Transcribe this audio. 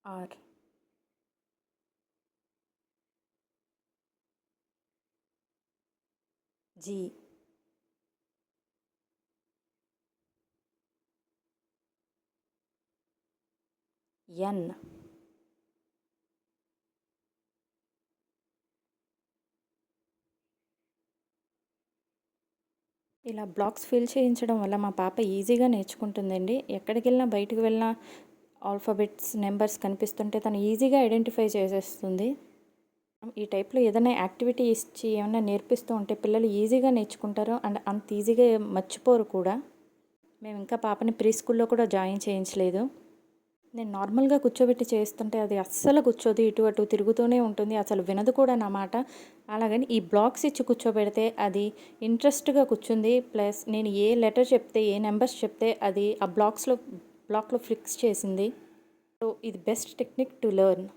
Are, G, ఎన్, ఇలా blocks fill చేయించడం వల్ల మా పాప ఈజీగా నేర్చుకుంటుందండి. ఎక్కడికి వెళ్ళినా బయటకు వెళ్ళినా ఆల్ఫాబెట్స్ నెంబర్స్ కనిపిస్తుంటే తను ఈజీగా ఐడెంటిఫై చేసేస్తుంది. ఈ టైప్లో ఏదైనా యాక్టివిటీ ఇచ్చి ఏమైనా నేర్పిస్తూ ఉంటే పిల్లలు ఈజీగా నేర్చుకుంటారు అండ్ అంత ఈజీగా మర్చిపోరు కూడా. మేము ఇంకా పాపని ప్రీ స్కూల్లో కూడా జాయిన్ చేయించలేదు. నేను నార్మల్గా కూర్చోబెట్టి చేస్తుంటే అది అస్సలు కూర్చోదు, ఇటు అటు తిరుగుతూనే ఉంటుంది, అసలు వినదు కూడా నా మాట. అలాగని ఈ బ్లాక్స్ ఇచ్చి కూర్చోబెడితే అది ఇంట్రెస్ట్గా కూర్చుంది. ప్లస్ నేను ఏ లెటర్ చెప్తే ఏ నెంబర్స్ చెప్తే అది ఆ బ్లాక్లో ఫిక్స్ చేసింది. సో ఇది బెస్ట్ టెక్నిక్ టు లెర్న్.